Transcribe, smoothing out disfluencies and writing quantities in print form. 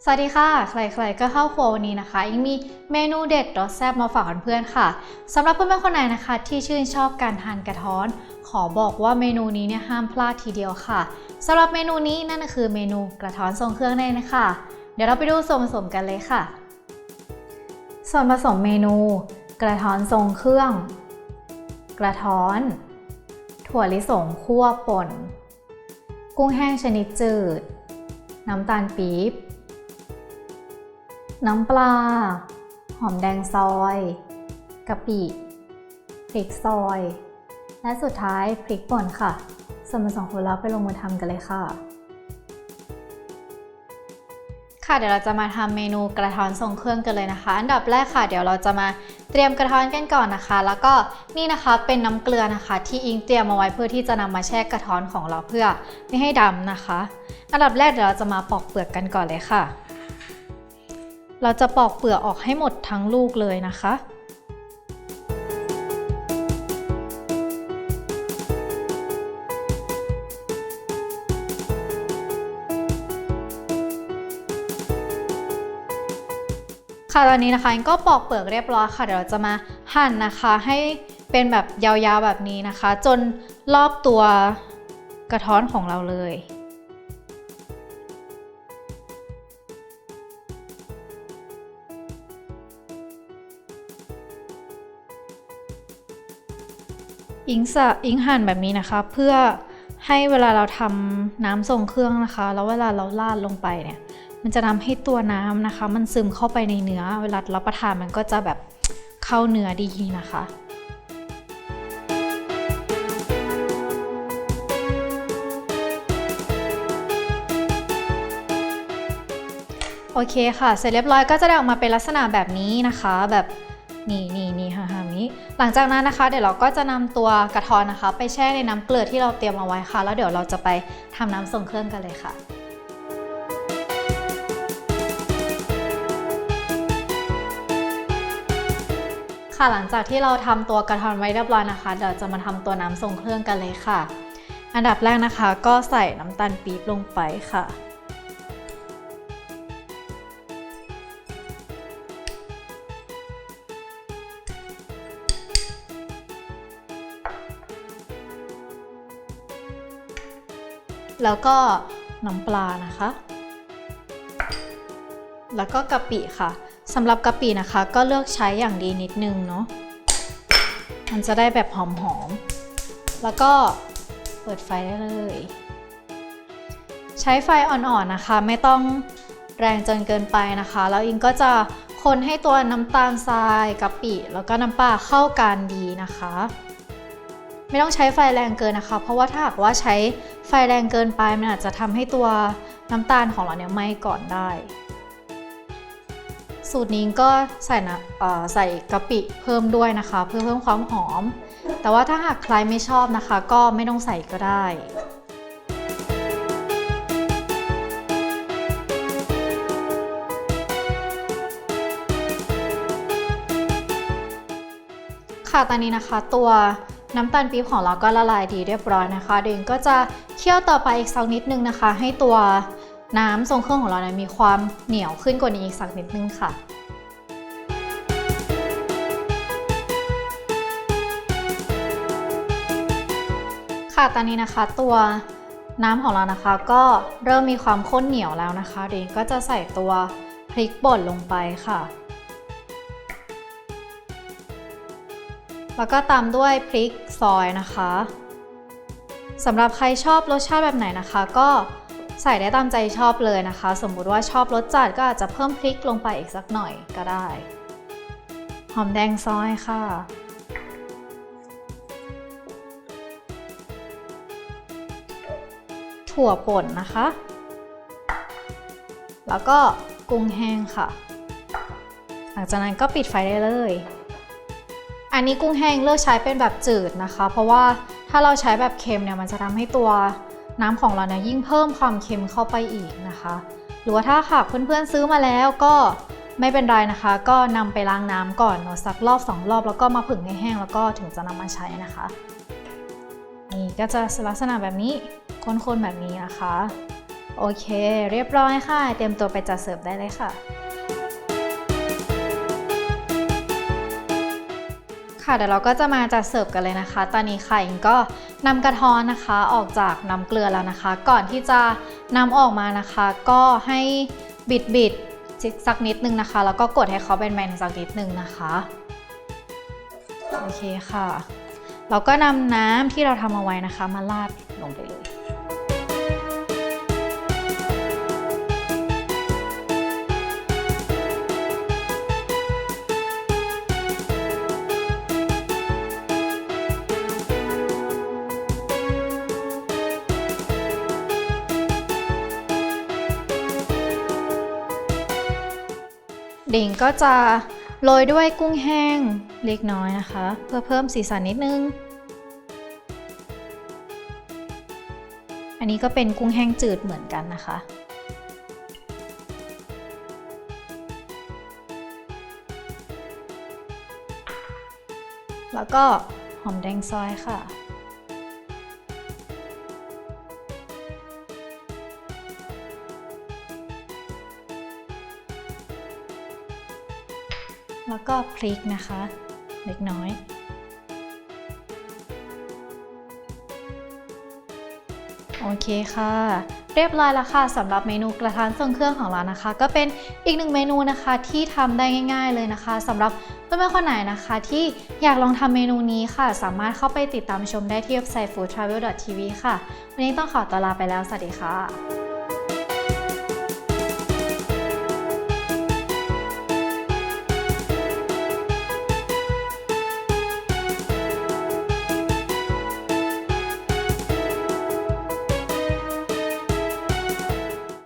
สวัสดีค่ะใครๆก็เข้าครัววันนี้นะคะยังมีเมนูเด็ดรสแซ่บมาฝากเพื่อนๆค่ะสำหรับเพื่อนๆคนไหนนะคะที่ชื่นชอบการทานกระท้อนขอบอกว่าเมนูนี้เนี่ยห้ามพลาดทีเดียวค่ะสำหรับเมนูนี้นั่นก็คือเมนูกระท้อนทรงเครื่องนั่นเองนะคะเดี๋ยวเราไปดูส่วนผสมกันเลยค่ะส่วนผสมเมนูกระท้อนทรงเครื่องกระท้อนถั่วลิสงคั่วป่นกุ้งแห้งชนิดจืดน้ำตาลปี๊บน้ำปลาหอมแดงซอยกะปิพริกซอยและสุดท้ายพริกป่นค่ะส่วนผสมของเราไปลงมือทำกันเลยค่ะเดี๋ยวเราจะมาทำเมนูกระท้อนทรงเครื่องกันเลยนะคะอันดับแรกค่ะเดี๋ยวเราจะมาเตรียมกระท้อนกันก่อนนะคะแล้วก็นี่นะคะเป็นน้ำเกลือนะคะที่อิงเตรียมเอาไว้เพื่อที่จะนำมาแช่กระท้อนของเราเพื่อไม่ให้ดำนะคะอันดับแรกเดี๋ยวเราจะมาปอกเปลือกกันก่อนเลยค่ะเราจะปอกเปลือกออกให้หมดทั้งลูกเลยนะคะตอนนี้นะคะก็ปอกเปลือกเรียบร้อยค่ะเดี๋ยวเราจะมาหั่นนะคะให้เป็นแบบยาวๆแบบนี้นะคะจนรอบตัวกระท้อนของเราเลยอิงหั่นแบบนี้นะคะเพื่อให้เวลาเราทำน้ำทรงเครื่องนะคะแล้วเวลาเราราดลงไปเนี่ยมันจะทำให้ตัวน้ำนะคะมันซึมเข้าไปในเนื้อเวลารับประทานมันก็จะแบบเข้าเนื้อดีนะคะโอเคค่ะเสร็จเรียบร้อยก็จะได้ออกมาเป็นลักษณะแบบนี้นะคะแบบนี่ค่ะนี้หลังจากนั้นนะคะเดี๋ยวเราก็จะนำตัวกระท้อนนะคะไปแช่ในน้ำเกลือที่เราเตรียมเอาไว้ค่ะแล้วเดี๋ยวเราจะไปทำน้ำทรงเครื่องกันเลยค่ะหลังจากที่เราทำตัวกระท้อนไว้เรียบร้อยนะคะเดี๋ยวจะมาทำตัวน้ำทรงเครื่องกันเลยค่ะอันดับแรกนะคะก็ใส่น้ำตาลปี๊บลงไปค่ะแล้วก็น้ำปลานะคะแล้วก็กะปิค่ะสำหรับกะปินะคะก็เลือกใช้อย่างดีนิดนึงเนาะมันจะได้แบบหอมๆแล้วก็เปิดไฟได้เลยใช้ไฟอ่อนๆนะคะไม่ต้องแรงจนเกินไปนะคะแล้วอิงก็จะคนให้ตัวน้ำตาลทรายกะปิแล้วก็น้ำปลาเข้ากันดีนะคะไม่ต้องใช้ไฟแรงเกินนะคะเพราะว่าถ้าหากว่าใช้ไฟแรงเกินไปมันอาจจะทำให้ตัวน้ำตาลของเราเนี่ยไหม้ก่อนได้สูตรนี้ก็ใส่กะปิเพิ่มด้วยนะคะเพื่อเพิ่มความหอมแต่ว่าถ้าหากใครไม่ชอบนะคะก็ไม่ต้องใส่ก็ได้ตอนนี้นะคะตัวน้ำตาลปี๊บของเราก็ละลายดีเรียบร้อยนะคะเดี๋ยวก็จะเคี่ยวต่อไปอีกสักนิดนึงนะคะให้ตัวน้ำทรงเครื่องของเราเนี่ยมีความเหนียวขึ้นกว่านี้อีกสักนิดนึงค่ะตอนนี้นะคะตัวน้ำของเรานะคะก็เริ่มมีความข้นเหนียวแล้วนะคะเดี๋ยวก็จะใส่ตัวพริกป่นลงไปค่ะแล้วก็ตามด้วยพริกซอยนะคะสำหรับใครชอบรสชาติแบบไหนนะคะก็ใส่ได้ตามใจชอบเลยนะคะสมมุติว่าชอบรสจัดก็อาจจะเพิ่มพริกลงไปอีกสักหน่อยก็ได้หอมแดงซอยค่ะถั่วป่นนะคะแล้วก็กุ้งแห้งค่ะหลังจากนั้นก็ปิดไฟได้เลยอันนี้กุ้งแห้งเลือกใช้เป็นแบบจืดนะคะเพราะว่าถ้าเราใช้แบบเค็มเนี่ยมันจะทำให้ตัวน้ำของเราเนี่ยยิ่งเพิ่มความเค็มเข้าไปอีกนะคะหรือว่าถ้าหากเพื่อนๆซื้อมาแล้วก็ไม่เป็นไรนะคะก็นำไปล้างน้ำก่อนเนาะสักรอบ2 รอบแล้วก็มาผึ่งให้แห้งแล้วก็ถึงจะนำมาใช้นะคะนี่ก็จะลักษณะแบบนี้ข้นๆแบบนี้นะคะ โอเคเรียบร้อยค่ะเตรียมตัวไปจัดเสิร์ฟได้เลยค่ะค่ะเดี๋ยวเราก็จะมาจัดเสิร์ฟกันเลยนะคะตอนนี้ค่ะอิงก็นำกระท้อนนะคะออกจากน้ำเกลือแล้วนะคะก่อนที่จะนำออกมานะคะก็ให้บิดสักนิดนึงนะคะแล้วก็กดให้เขาเป็นแบนสักนิดนึงนะคะโอเคค่ะเราก็นำน้ำที่เราทำเอาไว้นะคะมาราดลงไปเลยดิ่งก็จะโรยด้วยกุ้งแห้งเล็กน้อยนะคะเพื่อเพิ่มสีสันนิดนึงอันนี้ก็เป็นกุ้งแห้งจืดเหมือนกันนะคะแล้วก็หอมแดงซอยค่ะแล้วก็พริกนะคะเล็กน้อยโอเคค่ะเรียบร้อยแล้วค่ะสำหรับเมนูกระทะทรงเครื่องของเรานะคะก็เป็นอีกหนึ่งเมนูนะคะที่ทำได้ง่ายๆเลยนะคะสำหรับเพื่อนๆคนไหนนะคะที่อยากลองทำเมนูนี้ค่ะสามารถเข้าไปติดตามชมได้ที่เว็บไซต์ foodtravel.tv ค่ะวันนี้ต้องขอตัวลาไปแล้วสวัสดีค่ะ